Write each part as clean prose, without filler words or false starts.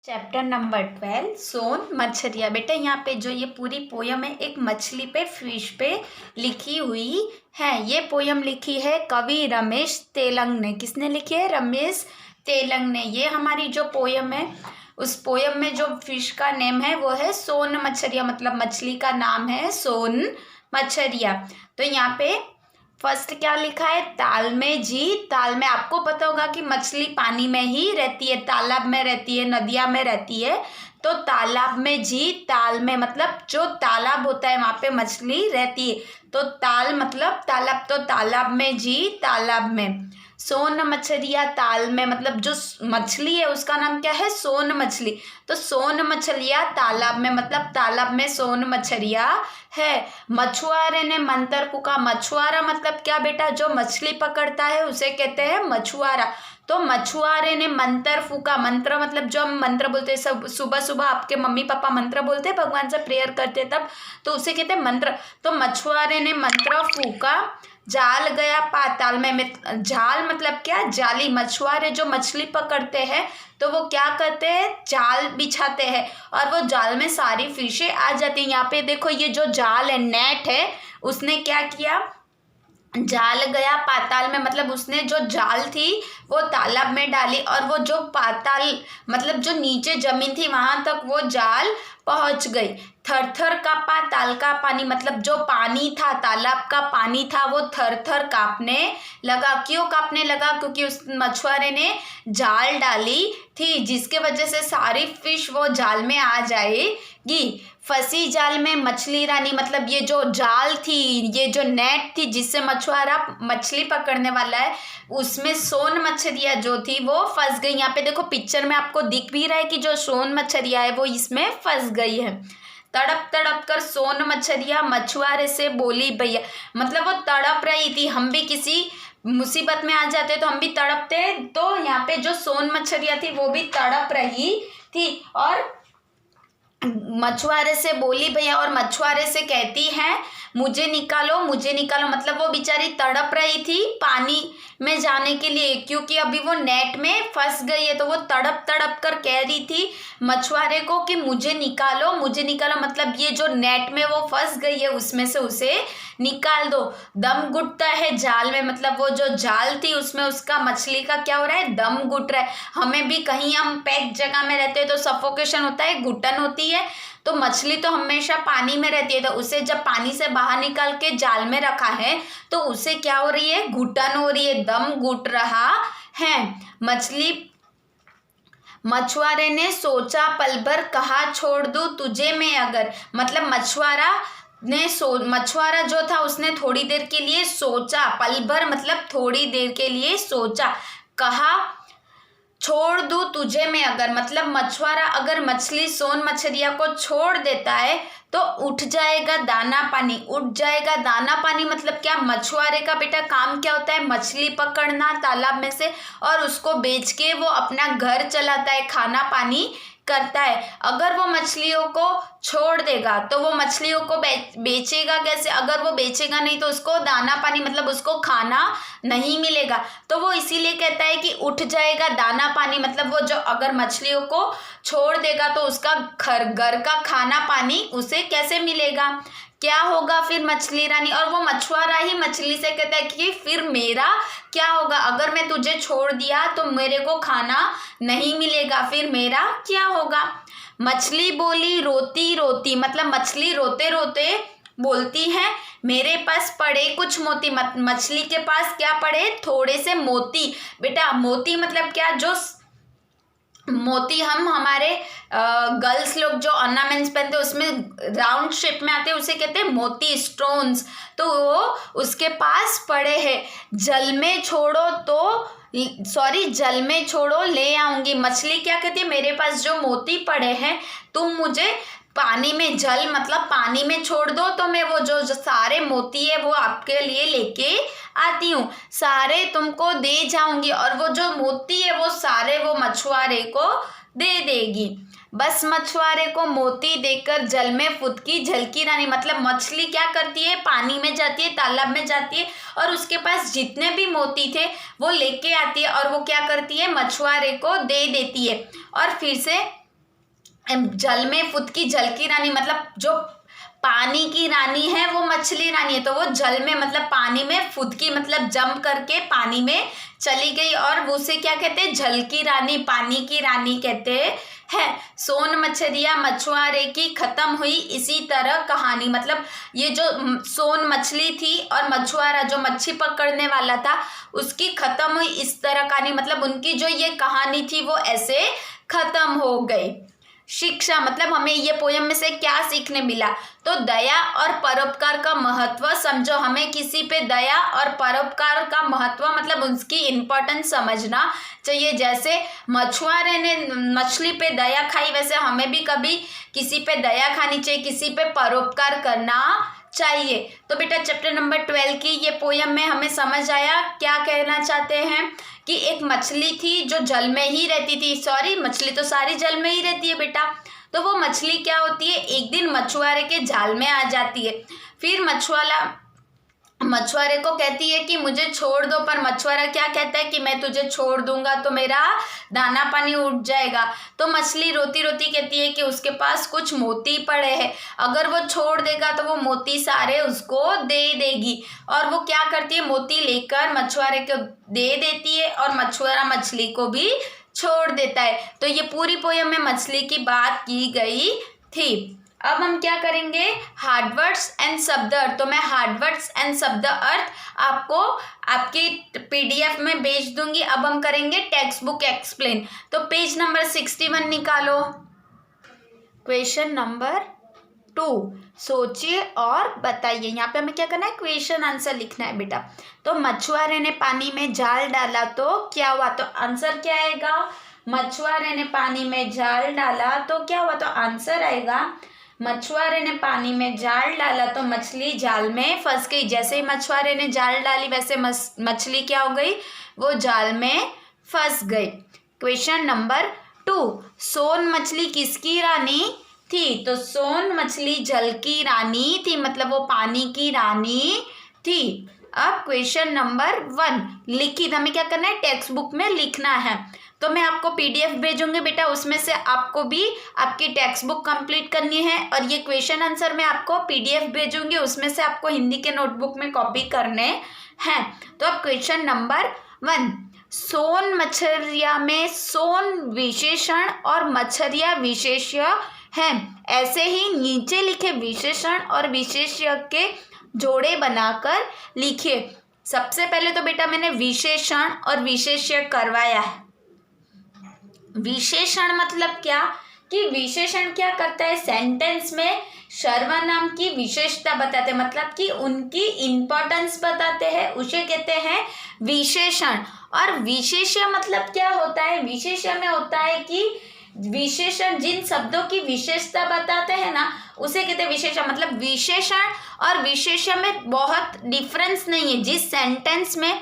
Chapter number 12 सोन मच्छरिया। बेटा यहाँ पे जो ये पूरी पोयम है एक मछली पे फिश पे लिखी हुई है। ये पोयम लिखी है कवि रमेश तेलंग ने। किसने लिखी है? रमेश तेलंग ने। ये हमारी जो पोयम है उस पोयम में जो फिश का नेम है वो है सोन मच्छरिया, मतलब मछली का नाम है सोन मच्छरिया। तो यहाँ पे फर्स्ट क्या लिखा है? ताल में जी। ताल में आपको पता होगा कि मछली पानी में ही रहती है, तालाब में रहती है, नदिया में रहती है। तो तालाब में जी, ताल में मतलब जो तालाब होता है वहां पे मछली रहती है। तो ताल मतलब तालाब, तो तालाब में जी, तालाब में। सोन मछलिया ताल में, मतलब जो मछली है उसका नाम क्या है? सोन मछली। तो सोन मछलिया तालाब में मतलब तालाब में सोन मछलिया है। मछुआरे ने मंत्र फूका। मछुआरा मतलब क्या बेटा? जो मछली पकड़ता है उसे कहते हैं मछुआरा। तो मछुआरे ने मंत्र फूका। मंत्र मतलब जो हम मंत्र बोलते हैं, सब सुबह सुबह आपके मम्मी पापा मंत्र बोलते हैं, भगवान से प्रेयर करते तब, तो उसे कहते हैं मंत्र। तो मछुआरे ने मंत्र फूका, जाल गया पाताल में। जाल मतलब क्या? जाली। मछुआरे जो मछली पकड़ते हैं तो वो क्या करते हैं? जाल बिछाते हैं और वो जाल में सारी फिशें आ जाती हैं। यहाँ पे देखो ये जो जाल है, नेट है, उसने क्या किया? जाल गया पाताल में, मतलब उसने जो जाल थी वो तालाब में डाली और वो जो पाताल मतलब जो नीचे जमीन थी वहां तक वो जाल पहुंच गई। थर थर कांपा ताल का पानी, मतलब जो पानी था, तालाब का पानी था, वो थर थर कांपने लगा। क्यों कांपने लगा? क्योंकि उस मछुआरे ने जाल डाली थी, जिसके वजह से सारी फिश वो जाल में आ जाएगी। फंसी जाल में मछली रानी, मतलब ये जो जाल थी, ये जो नेट थी जिससे मछुआरा मछली पकड़ने वाला है, उसमें सोन मछलियाँ जो थी वो फंस गई। यहाँ पे देखो पिक्चर में आपको दिख भी रहा है कि जो सोन मछलियाँ है वो इसमें फंस गई है। तड़प तड़प कर सोन मछलियाँ मछुआरे से बोली भैया, मतलब वो तड़प रही थी। हम भी किसी मुसीबत में आ जाते तो हम भी तड़पते, तो यहाँ पे जो सोन मछलियाँ थी वो भी तड़प रही थी और मछुआरे से बोली भैया, और मछुआरे से कहती है मुझे निकालो, मुझे निकालो। मतलब वो बेचारी तड़प रही थी पानी में जाने के लिए, क्योंकि अभी वो नेट में फंस गई है। तो वो तड़प तड़प कर कह रही थी मछुआरे को कि मुझे निकालो, मुझे निकालो। मतलब ये जो नेट में वो फंस गई है उसमें से उसे निकाल दो। दम घुटता है जाल में, मतलब वो जो जाल थी उसमें उसका मछली का क्या हो रहा है? दम घुट रहा है। हमें भी कहीं हम पैक जगह में रहते हैं तो सफोकेशन होता है, घुटन होती है। तो मछली तो हमेशा पानी में रहती है, तो उसे जब पानी से बाहर निकाल के जाल में रखा है तो उसे क्या हो रही है? घुटन हो रही है, दम घुट रहा है। मछुआरे ने सोचा पल भर, कहा छोड़ दूं तुझे मैं अगर। मतलब मछुआरा जो था उसने थोड़ी देर के लिए सोचा, पल भर मतलब थोड़ी देर के लिए सोचा, कहा छोड़ दूं तुझे मैं अगर। मतलब मछुआरा अगर मछली सोन मछलिया को छोड़ देता है तो उठ जाएगा दाना पानी। उठ जाएगा दाना पानी मतलब क्या? मछुआरे का बेटा काम क्या होता है? मछली पकड़ना तालाब में से और उसको बेच के वो अपना घर चलाता है, खाना पानी करता है। अगर वो मछलियों को छोड़ देगा तो वो मछलियों को बेचेगा कैसे? अगर वो बेचेगा नहीं तो उसको दाना पानी मतलब उसको खाना नहीं मिलेगा। तो वो इसीलिए कहता है कि उठ जाएगा दाना पानी, मतलब वो जो अगर मछलियों को छोड़ देगा तो उसका घर का खाना पानी उसे कैसे मिलेगा? क्या होगा फिर मछली रानी? और वो मछुआरा ही मछली से कहता है कि फिर मेरा क्या होगा? अगर मैं तुझे छोड़ दिया तो मेरे को खाना नहीं मिलेगा, फिर मेरा क्या होगा? मछली बोली रोती रोती, मतलब मछली रोते रोते बोलती है मेरे पास पड़े कुछ मोती। मछली के पास क्या पड़े? थोड़े से मोती। बेटा मोती मतलब क्या? जो मोती हम हमारे गर्ल्स लोग जो ऑर्नामेंट्स पहनते हैं उसमें राउंड शेप में आते हैं, उसे कहते हैं मोती, स्टोन्स। तो वो उसके पास पड़े हैं। जल में छोड़ो ले आऊंगी। मछली क्या कहती है? मेरे पास जो मोती पड़े हैं तुम मुझे पानी में, जल मतलब पानी में छोड़ दो तो मैं वो जो सारे मोती है वो आपके लिए लेके आती हूँ, सारे तुमको दे जाऊंगी। और वो जो मोती है वो सारे वो मछुआरे को दे देगी। बस मछुआरे को मोती देकर जल में फुदकी झलकी रानी, मतलब मछली क्या करती है? पानी में जाती है, तालाब में जाती है और उसके पास जितने भी मोती थे वो लेके आती है और वो क्या करती है? मछुआरे को दे देती है। और फिर से जल में फुद की जल की रानी मतलब जो पानी की रानी है वो मछली रानी है, तो वो जल में मतलब पानी में फुद की मतलब जंप करके पानी में चली गई और उसे क्या कहते हैं, जल की रानी, पानी की रानी कहते हैं। सोन मछलियाँ मछुआरे की खत्म हुई इसी तरह कहानी, मतलब ये जो सोन मछली थी और मछुआरा जो मच्छी पकड़ने वाला था उसकी खत्म हुई इस तरह कहानी, मतलब उनकी जो ये कहानी थी वो ऐसे खत्म हो गई। शिक्षा मतलब हमें ये पोयम में से क्या सीखने मिला, तो दया और परोपकार का महत्व समझो, हमें किसी पे दया और परोपकार का महत्व मतलब उसकी इम्पोर्टेंस समझना चाहिए। जैसे मछुआरे ने मछली पे दया खाई, वैसे हमें भी कभी किसी पे दया खानी चाहिए, किसी पे परोपकार करना चाहिए। तो बेटा चैप्टर नंबर 12 की ये पोयम में हमें समझ आया क्या कहना चाहते हैं कि एक मछली थी जो जल में ही रहती थी, सॉरी मछली तो सारी जल में ही रहती है बेटा, तो वो मछली क्या होती है, एक दिन मछुआरे के जाल में आ जाती है। फिर मछुआरे को कहती है कि मुझे छोड़ दो, पर मछुआरा क्या कहता है कि मैं तुझे छोड़ दूंगा तो मेरा दाना पानी उठ जाएगा। तो मछली रोती रोती कहती है कि उसके पास कुछ मोती पड़े हैं, अगर वो छोड़ देगा तो वो मोती सारे उसको दे देगी। और वो क्या करती है, मोती लेकर मछुआरे को दे देती है और मछुआरा मछली को भी छोड़ देता है। तो ये पूरी पोयम में मछली की बात की गई थी। अब हम क्या करेंगे, हार्ड वर्ड्स एंड शब्द अर्थ। तो मैं हार्ड वर्ड्स एंड शब्द अर्थ आपको आपकी PDF में भेज दूंगी। अब हम करेंगे टेक्स्ट बुक एक्सप्लेन। तो पेज नंबर 61 निकालो। क्वेश्चन नंबर 2, सोचिए और बताइए। यहाँ पे हमें क्या करना है, क्वेश्चन आंसर लिखना है बेटा। तो मछुआरे ने पानी में जाल डाला तो क्या हुआ, तो आंसर क्या आएगा, मछुआरे ने पानी में जाल डाला तो क्या हुआ, तो आंसर आएगा मछुआरे ने पानी में जाल डाला तो मछली जाल में फंस गई। जैसे ही मछुआरे ने जाल डाली वैसे मछली क्या हो गई, वो जाल में फंस गई। क्वेश्चन नंबर 2, सोन मछली किसकी रानी थी, तो सोन मछली जल की रानी थी, मतलब वो पानी की रानी थी। अब क्वेश्चन नंबर 1 लिखित, हमें क्या करना है, टेक्स्ट बुक में लिखना है। तो मैं आपको PDF भेजूंगी बेटा, उसमें से आपको भी आपकी टेक्स्ट बुक कंप्लीट करनी है और ये क्वेश्चन आंसर मैं आपको PDF भेजूंगी, उसमें से आपको हिंदी के नोटबुक में कॉपी करने हैं। तो अब क्वेश्चन नंबर 1, सोन मछलिया में सोन विशेषण और मछलिया विशेष्य है, ऐसे ही नीचे लिखे विशेषण और विशेष्य के जोड़े बनाकर लिखिए। सबसे पहले तो बेटा मैंने विशेषण और विशेष्य करवाया है। विशेषण मतलब क्या, कि विशेषण क्या करता है, सेंटेंस में सर्वनाम की विशेषता बताते हैं, मतलब कि उनकी इंपॉर्टेंस बताते हैं, उसे कहते हैं विशेषण। और विशेष्य मतलब क्या होता है, विशेष्य में होता है कि विशेषण जिन शब्दों की विशेषता बताते हैं ना उसे कहते हैं विशेषण। मतलब विशेषण और विशेषण में बहुत डिफरेंस नहीं है। जिस सेंटेंस में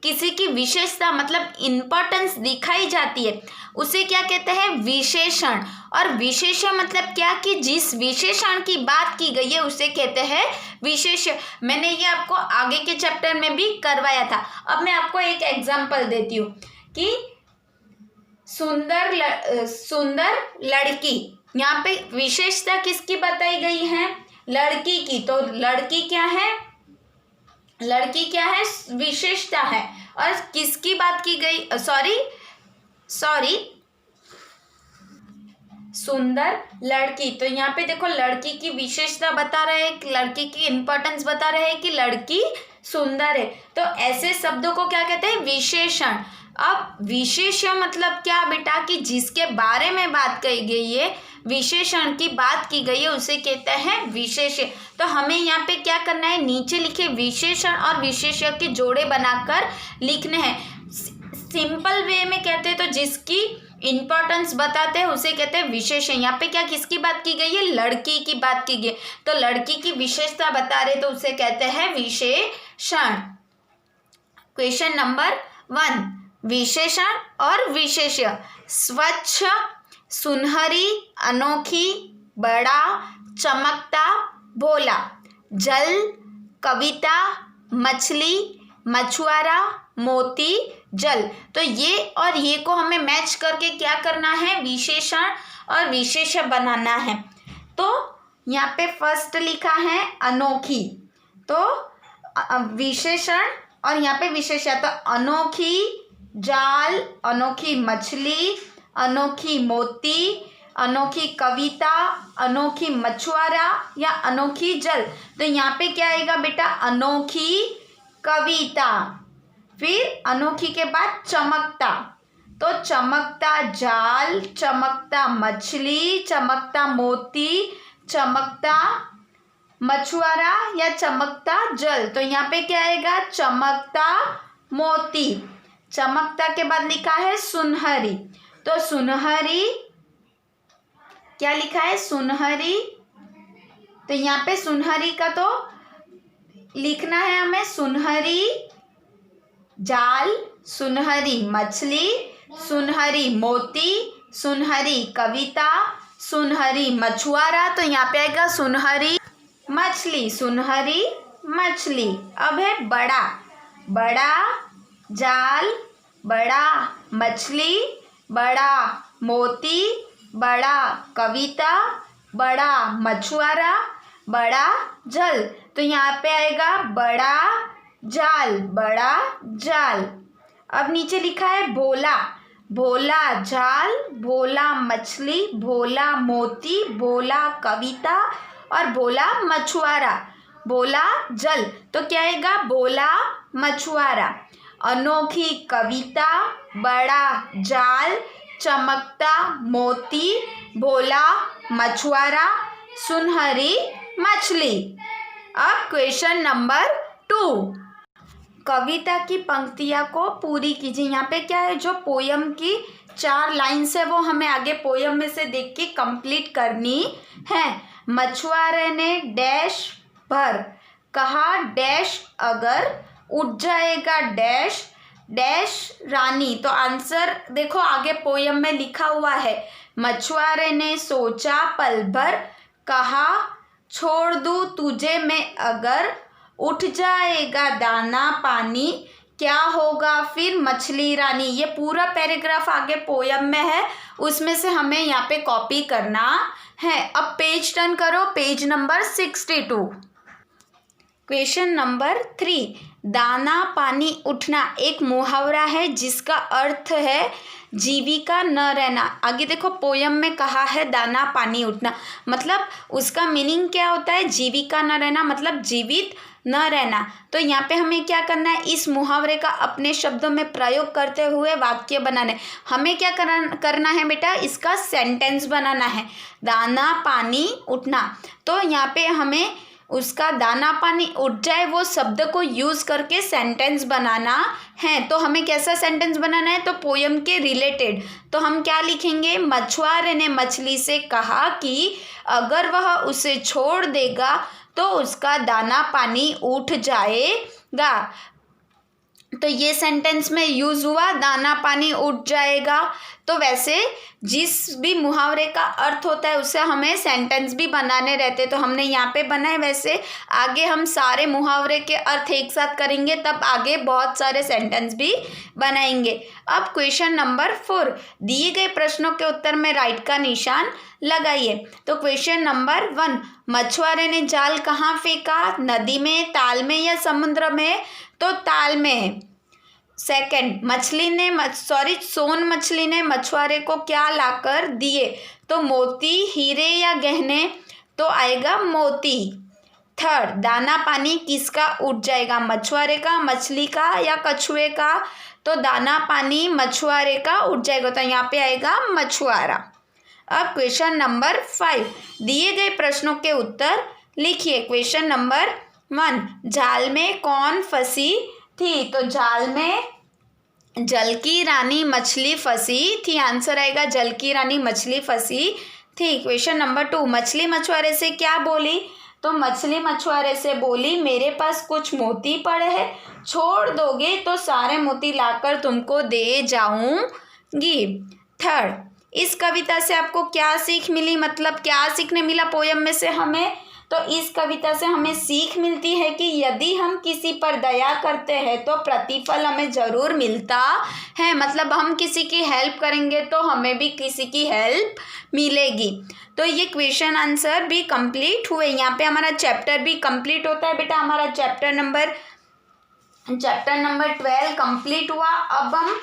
किसी की विशेषता मतलब इम्पोर्टेंस दिखाई जाती है उसे क्या कहते हैं, विशेषण। और विशेषण मतलब क्या, कि जिस विशेषण की बात की गई है उसे कहते हैं विशेष। मैंने ये आपको आगे के चैप्टर में भी करवाया था। अब मैं आपको एक एग्जांपल देती हूँ कि सुंदर लड़की, यहाँ पे विशेषता किसकी बताई गई है, लड़की की। तो लड़की क्या है, लड़की क्या है, विशेषता है। और किसकी बात की गई, सॉरी सुंदर लड़की। तो यहाँ पे देखो लड़की की विशेषता बता रहे हैं, लड़की की इंपॉर्टेंस बता रहे हैं कि लड़की सुंदर है। तो ऐसे शब्दों को क्या कहते हैं, विशेषण। अब विशेषण मतलब क्या बेटा, कि जिसके बारे में बात कही गई है, विशेषण की बात की गई है उसे कहते हैं विशेष्य। तो हमें यहाँ पे क्या करना है, नीचे लिखे विशेषण और विशेष्य के जोड़े बनाकर लिखने हैं। सिंपल वे में कहते हैं तो जिसकी इंपॉर्टेंस बताते हैं उसे कहते हैं विशेषण। यहाँ पे क्या किसकी बात की गई है, लड़की की बात की गई, तो लड़की की विशेषता बता रहे तो उसे कहते हैं विशेषण। क्वेश्चन नंबर 1, विशेषण और विशेष्य। स्वच्छ, सुनहरी, अनोखी, बड़ा, चमकता, भोला। जल, कविता, मछली, मछुआरा, मोती, जल। तो ये और ये को हमें मैच करके क्या करना है, विशेषण और विशेषण बनाना है। तो यहाँ पे फर्स्ट लिखा है अनोखी, तो विशेषण और यहाँ पे विशेषण, तो अनोखी जाल, अनोखी मछली, अनोखी मोती, अनोखी कविता, अनोखी मछुआरा या अनोखी जल। तो यहाँ पे क्या आएगा बेटा, अनोखी कविता। फिर अनोखी के बाद चमकता, तो चमकता जाल, चमकता मछली, चमकता मोती, चमकता मछुआरा या चमकता जल। तो यहाँ पे क्या आएगा, चमकता मोती। चमकता के बाद लिखा है सुनहरी, तो सुनहरी, क्या लिखा है, सुनहरी। तो यहाँ पे सुनहरी का तो लिखना है हमें सुनहरी जाल, सुनहरी मछली, सुनहरी मोती, सुनहरी कविता, सुनहरी मछुआरा। तो यहाँ पे आएगा सुनहरी मछली, सुनहरी मछली। अब है बड़ा, बड़ा जाल, बड़ा मछली, बड़ा मोती, बड़ा कविता, बड़ा मछुआरा, बड़ा जल। तो यहाँ पे आएगा बड़ा जाल, बड़ा जाल। अब नीचे लिखा है भोला, भोला जाल, भोला मछली, भोला मोती, भोला कविता और भोला मछुआरा, भोला जल। तो क्या आएगा, भोला मछुआरा। अनोखी कविता, बड़ा जाल, चमकता मोती, भोला मछुआरा, सुनहरी मछली। अब क्वेश्चन नंबर 2, कविता की पंक्तियाँ को पूरी कीजिए। यहाँ पे क्या है, जो पोयम की 4 लाइन्स है वो हमें आगे पोयम में से देख के कंप्लीट करनी है। मछुआरे ने डैश भर कहा डैश अगर उठ जाएगा डैश डैश रानी। तो आंसर देखो आगे पोयम में लिखा हुआ है, मछुआरे ने सोचा पल भर कहा छोड़ दूँ तुझे मैं अगर उठ जाएगा दाना पानी क्या होगा फिर मछली रानी। ये पूरा पैराग्राफ आगे पोयम में है, उसमें से हमें यहाँ पे कॉपी करना है। अब पेज टर्न करो, पेज नंबर 62। क्वेश्चन नंबर 3, दाना पानी उठना एक मुहावरा है जिसका अर्थ है जीविका न रहना। आगे देखो पोयम में कहा है दाना पानी उठना, मतलब उसका मीनिंग क्या होता है, जीविका न रहना मतलब जीवित न रहना। तो यहाँ पे हमें क्या करना है, इस मुहावरे का अपने शब्दों में प्रयोग करते हुए वाक्य बनाने। हमें क्या करना है बेटा, इसका सेंटेंस बनाना है। दाना पानी उठना, तो यहाँ पे हमें उसका दाना पानी उठ जाए वो शब्द को यूज़ करके सेंटेंस बनाना है। तो हमें कैसा सेंटेंस बनाना है, तो पोयम के रिलेटेड। तो हम क्या लिखेंगे, मछुआरे ने मछली से कहा कि अगर वह उसे छोड़ देगा तो उसका दाना पानी उठ जाएगा। तो ये सेंटेंस में यूज़ हुआ दाना पानी उठ जाएगा। तो वैसे जिस भी मुहावरे का अर्थ होता है उससे हमें सेंटेंस भी बनाने रहते, तो हमने यहाँ पे बनाए। वैसे आगे हम सारे मुहावरे के अर्थ एक साथ करेंगे, तब आगे बहुत सारे सेंटेंस भी बनाएंगे। अब क्वेश्चन नंबर 4, दिए गए प्रश्नों के उत्तर में राइट का निशान लगाइए। तो क्वेश्चन नंबर 1, मछुआरे ने जाल कहाँ फेंका, नदी में, ताल में या समुद्र में। तो ताल में। सेकंड, सोन मछली ने मछुआरे को क्या लाकर दिए, तो मोती, हीरे या गहने। तो आएगा मोती। थर्ड, दाना पानी किसका उठ जाएगा, मछुआरे का, मछली का या कछुए का। तो दाना पानी मछुआरे का उठ जाएगा, तो यहाँ पे आएगा मछुआरा। अब क्वेश्चन नंबर 5, दिए गए प्रश्नों के उत्तर लिखिए। क्वेश्चन नंबर 1, जाल में कौन फंसी थी। तो जाल में जल की रानी मछली फंसी थी। आंसर आएगा जल की रानी मछली फंसी थी। क्वेश्चन नंबर 2, मछली मछुआरे से क्या बोली। तो मछली मछुआरे से बोली मेरे पास कुछ मोती पड़े हैं, छोड़ दोगे तो सारे मोती लाकर तुमको दे जाऊंगी। थर्ड, इस कविता से आपको क्या सीख मिली, मतलब क्या सीखने मिला पोयम में से हमें। तो इस कविता से हमें सीख मिलती है कि यदि हम किसी पर दया करते हैं तो प्रतिफल हमें ज़रूर मिलता है। मतलब हम किसी की हेल्प करेंगे तो हमें भी किसी की हेल्प मिलेगी। तो ये क्वेश्चन आंसर भी कंप्लीट हुए। यहाँ पे हमारा चैप्टर भी कंप्लीट होता है बेटा। हमारा चैप्टर नंबर 12 कंप्लीट हुआ। अब हम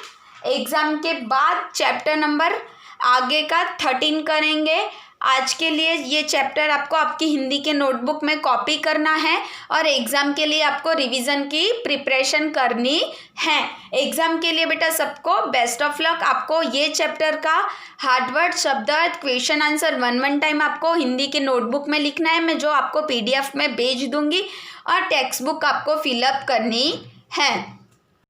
एग्ज़ाम के बाद चैप्टर नंबर आगे का 13 करेंगे। आज के लिए ये चैप्टर आपको आपकी हिंदी के नोटबुक में कॉपी करना है और एग्ज़ाम के लिए आपको रिवीजन की प्रिपरेशन करनी है। एग्ज़ाम के लिए बेटा सबको बेस्ट ऑफ लक। आपको ये चैप्टर का हार्डवर्ड, शब्दार्थ, क्वेश्चन आंसर 1 टाइम आपको हिंदी के नोटबुक में लिखना है, मैं जो आपको PDF में भेज दूंगी, और टेक्स्ट बुक आपको फिलअप करनी है।